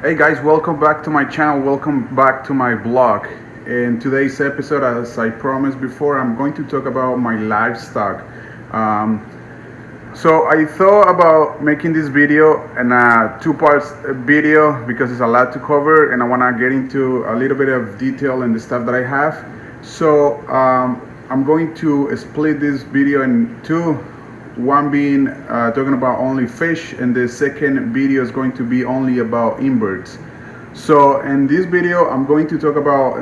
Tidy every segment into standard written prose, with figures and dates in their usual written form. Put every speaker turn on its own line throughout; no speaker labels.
Hey guys, welcome back to my channel, welcome back to my blog. In today's episode, as I promised before, I'm going to talk about my livestock. So I thought about making this video in a two-part video because it's a lot to cover and I want to get into a little bit of detail in the stuff that I have. So I'm going to split this video in two. One being talking about only fish, and the second video is going to be only about inverts. So in this video I'm going to talk about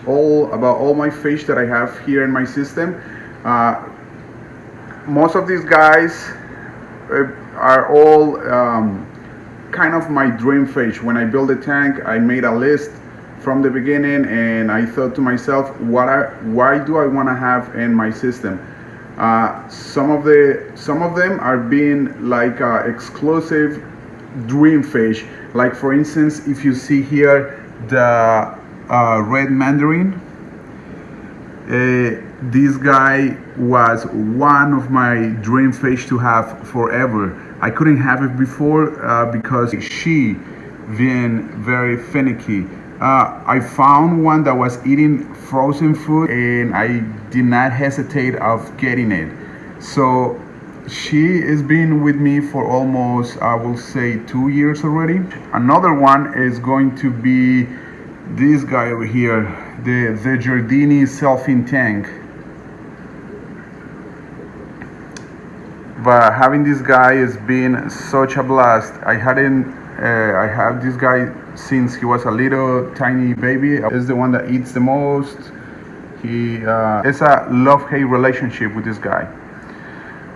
all my fish that I have here in my system. Most of these guys are all kind of my dream fish. When I built the tank, I made a list from the beginning and I thought to myself, why do I want to have in my system? Some of them are being like exclusive dream fish. Like for instance, if you see here the red mandarin, this guy was one of my dream fish to have forever. I couldn't have it before because she being very finicky. I found one that was eating frozen food and I did not hesitate of getting it. So she has been with me for almost, I will say, 2 years already. Another one is going to be this guy over here, the Giardini selfie tank. But having this guy has been such a blast. I have this guy since he was a little tiny baby. Is the one that eats the most. It's a love-hate relationship with this guy.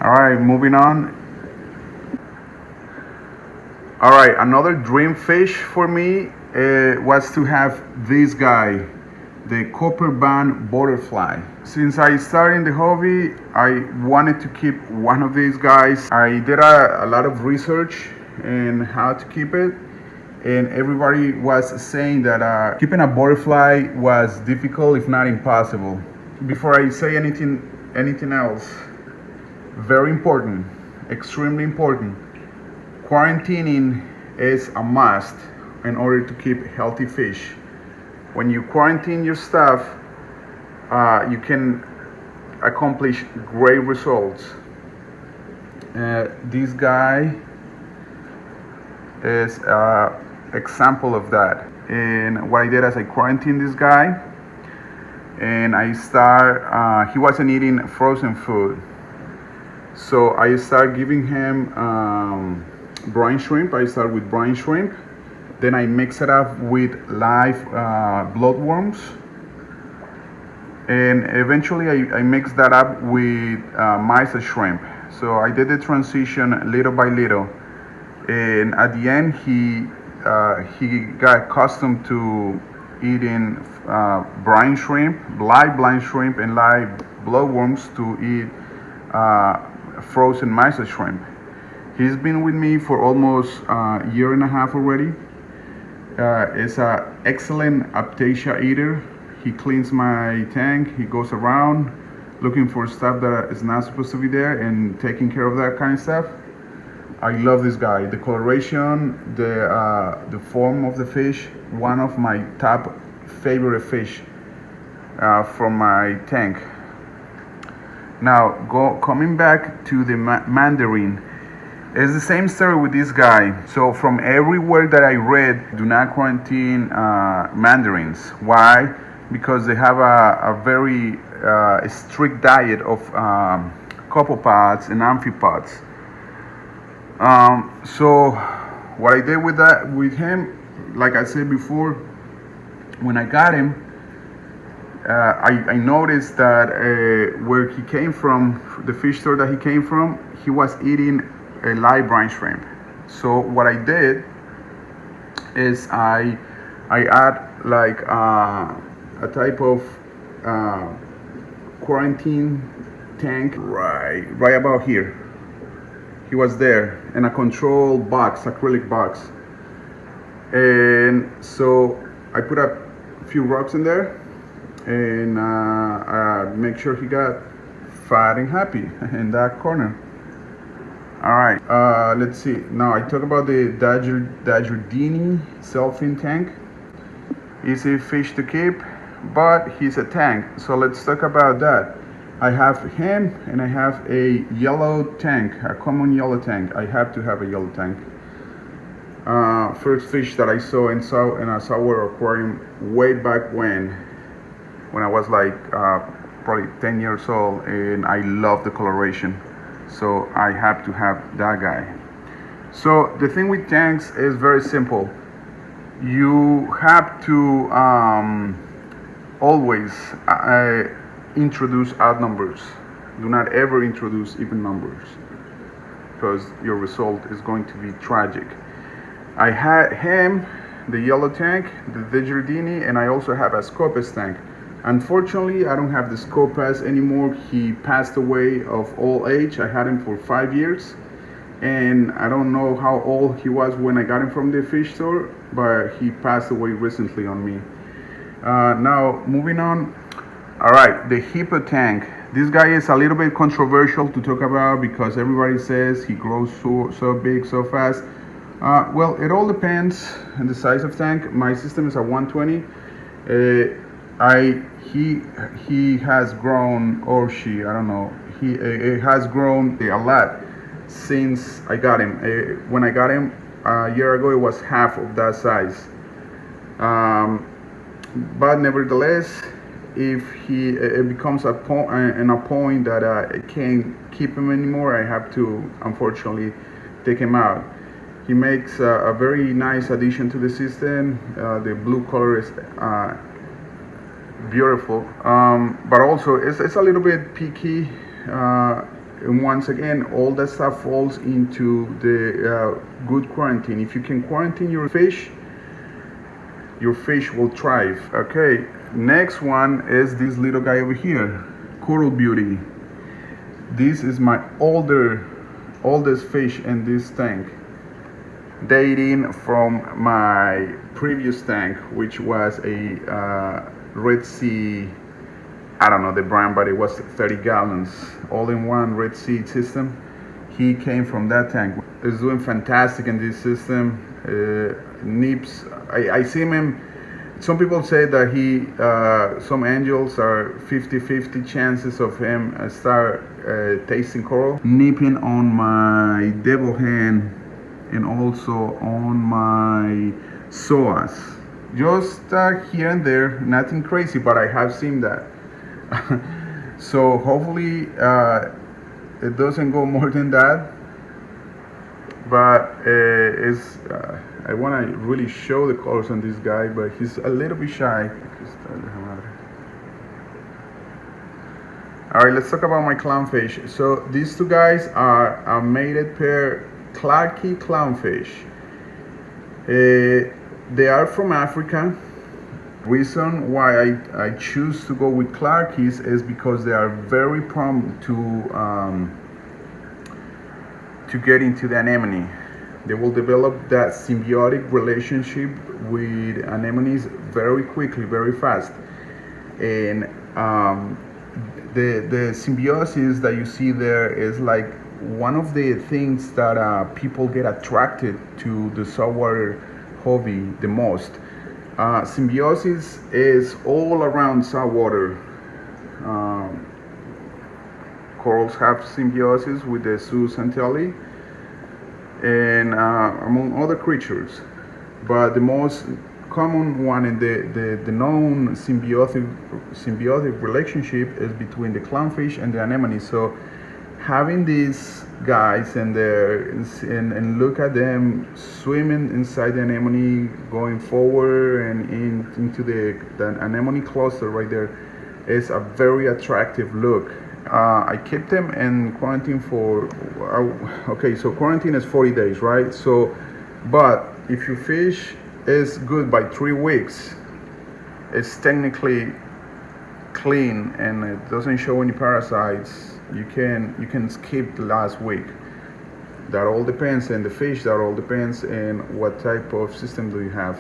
All right, moving on. All right, another dream fish for me was to have this guy, the copper band butterfly. Since I started in the hobby, I wanted to keep one of these guys. I did a lot of research on how to keep it, and everybody was saying that keeping a butterfly was difficult, if not impossible. Before I say anything else, very important, extremely important, quarantining is a must in order to keep healthy fish. When you quarantine your stuff, you can accomplish great results. This guy is an example of that. And what I did is I quarantined this guy, and he wasn't eating frozen food, so I started giving him brine shrimp. I start with brine shrimp, then I mix it up with live bloodworms, and eventually I mix that up with mysa shrimp. So I did the transition little by little, and at the end he got accustomed to eating brine shrimp, live brine shrimp, and live bloodworms to eat frozen mysa shrimp. He's been with me for almost a year and a half already. Is an excellent Aptasia eater. He cleans my tank. He goes around looking for stuff that is not supposed to be there and taking care of that kind of stuff. I love this guy. The coloration, the form of the fish, one of my top favorite fish from my tank. Now, coming back to the mandarin, it's the same story with this guy. So from everywhere that I read, do not quarantine mandarins. Why? Because they have a very strict diet of copepods and amphipods. So what I did with him, like I said before, when I got him, I noticed that where he came from, the fish store that he came from, he was eating a live brine shrimp. So what I did is I add like a type of quarantine tank right about here. He was there in a controlled box, acrylic box, and so I put a few rocks in there and make sure he got fat and happy in that corner. All right, let's see. Now I talk about the Dajardini self-feed tank. Easy fish to keep, but he's a tank. So let's talk about that. I have him and I have a yellow tank, a common yellow tank. I have to have a yellow tank. First fish that I saw in a saltwater aquarium way back when I was like probably 10 years old, and I love the coloration. So I have to have that guy. So the thing with tanks is very simple. You have to always introduce odd numbers. Do not ever introduce even numbers, because your result is going to be tragic. I had him, the yellow tank, the Dajardini, and I also have a Scopas tank. Unfortunately, I don't have the Scopas anymore. He passed away of old age. I had him for 5 years, and I don't know how old he was when I got him from the fish store, but he passed away recently on me. Now, moving on. All right, the Hippo tank. This guy is a little bit controversial to talk about because everybody says he grows so big so fast. Well, it all depends on the size of tank. My system is a 120. He has grown, or she, I don't know. He has grown a lot since I got him. When I got him a year ago, it was half of that size. But nevertheless, if it becomes a point that I can't keep him anymore, I have to unfortunately take him out. He makes a very nice addition to the system. The blue color is beautiful, but also it's a little bit picky. And once again, all that stuff falls into the good quarantine. If you can quarantine your fish will thrive. Okay, next one is this little guy over here, Coral Beauty. This is my oldest fish in this tank, dating from my previous tank, which was a Red Sea, I don't know the brand, but it was 30 gallons, all-in-one Red Sea system. He came from that tank. He's doing fantastic in this system. Nips, I see him. Some people say that some angels are 50-50 chances of him start tasting coral. Nipping on my devil hand and also on my psoas. Just here and there, nothing crazy, but I have seen that. So hopefully it doesn't go more than that. But I want to really show the colors on this guy, but he's a little bit shy. All right, let's talk about my clownfish. So these two guys are a mated pair, CLARKI clownfish. They are from Africa. Reason why I choose to go with CLARKIs is because they are very prone to get into the anemone. They will develop that symbiotic relationship with anemones very quickly, very fast. And the symbiosis that you see there is like one of the things that people get attracted to the saltwater hobby the most. Symbiosis is all around saltwater. Um, Corals have symbiosis with the zooxanthellae and among other creatures. But the most common one and the known symbiotic relationship is between the clownfish and the anemone. So having these guys and look at them swimming inside the anemone, going forward and into the anemone cluster right there is a very attractive look. I kept them in quarantine for, okay, so quarantine is 40 days, right? So, but if your fish is good by 3 weeks, it's technically clean and it doesn't show any parasites, you can skip the last week. That all depends on the fish, that all depends on what type of system do you have.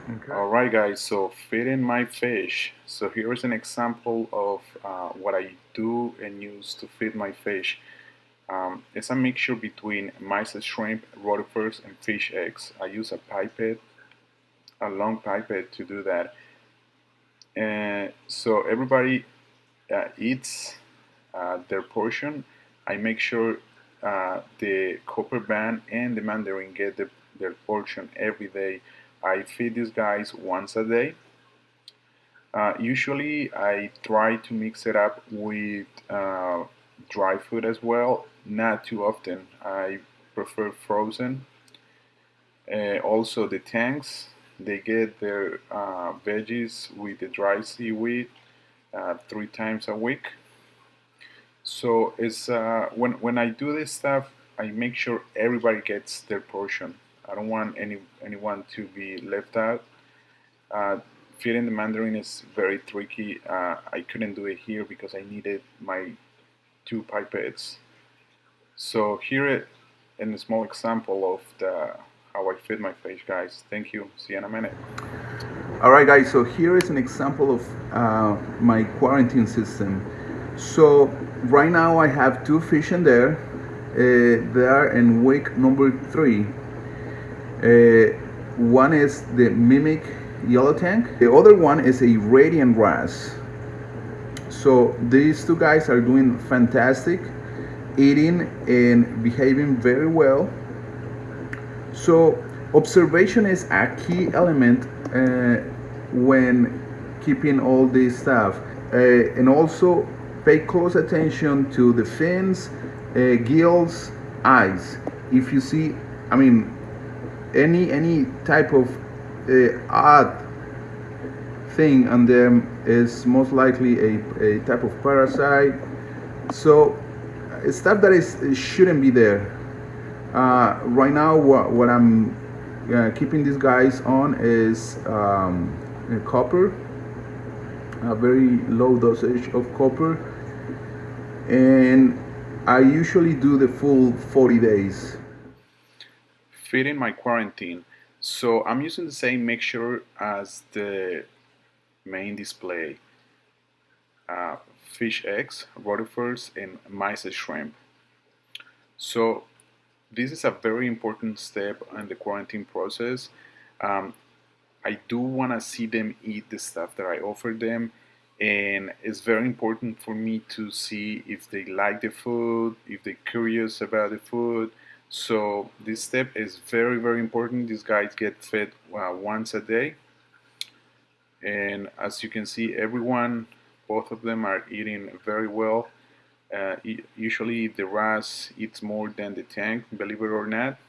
Okay. Alright guys, so feeding my fish. So here's an example of what I do and use to feed my fish. It's a mixture between mice, shrimp, rotifers, and fish eggs. I use a pipette, a long pipette to do that. And so everybody eats their portion. I make sure the copper band and the mandarin get their portion every day. I feed these guys once a day. Usually I try to mix it up with dry food as well, not too often. I prefer frozen. Also the tanks, they get their veggies with the dry seaweed 3 times a week. So it's when I do this stuff, I make sure everybody gets their portion. I don't want anyone to be left out. Feeding the mandarin is very tricky. I couldn't do it here because I needed my 2 pipettes. So here is a small example of how I feed my fish, guys. Thank you. See you in a minute. Alright guys, so here is an example of my quarantine system. So right now I have 2 fish in there. They are in week number 3. One is the mimic yellow tank. The other one is a radiant wrasse. So these 2 guys are doing fantastic, eating and behaving very well. So observation is a key element when keeping all this stuff, and also pay close attention to the fins, gills, eyes. If you see, I mean, any type of odd thing on them is most likely a type of parasite. So stuff that shouldn't be there. Right now what I'm keeping these guys on is copper, a very low dosage of copper, and I usually do the full 40 days. Feeding my quarantine. So I'm using the same mixture as the main display. Fish eggs, rotifers, and mice shrimp. So this is a very important step in the quarantine process. I do want to see them eat the stuff that I offer them, and it's very important for me to see if they like the food, if they're curious about the food. So this step is very, very important. These guys get fed once a day, and as you can see, both of them are eating very well. Usually the wrasse eats more than the tank, believe it or not.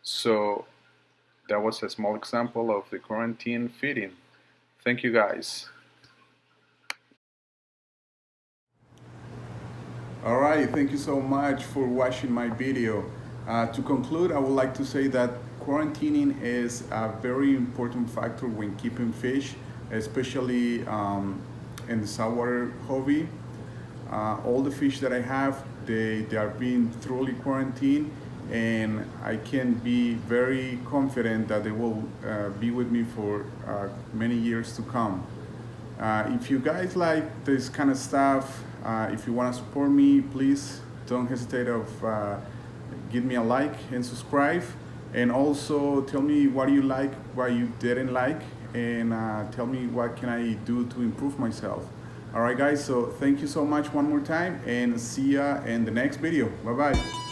So that was a small example of the quarantine feeding. Thank you guys. Alright, thank you so much for watching my video. To conclude, I would like to say that quarantining is a very important factor when keeping fish, especially in the saltwater hobby. All the fish that I have, they are being thoroughly quarantined, and I can be very confident that they will be with me for many years to come. If you guys like this kind of stuff, if you want to support me, please don't hesitate of give me a like and subscribe, and also tell me what you like, what you didn't like, and tell me what can I do to improve myself. All right, guys, so thank you so much one more time, and see ya in the next video. Bye bye.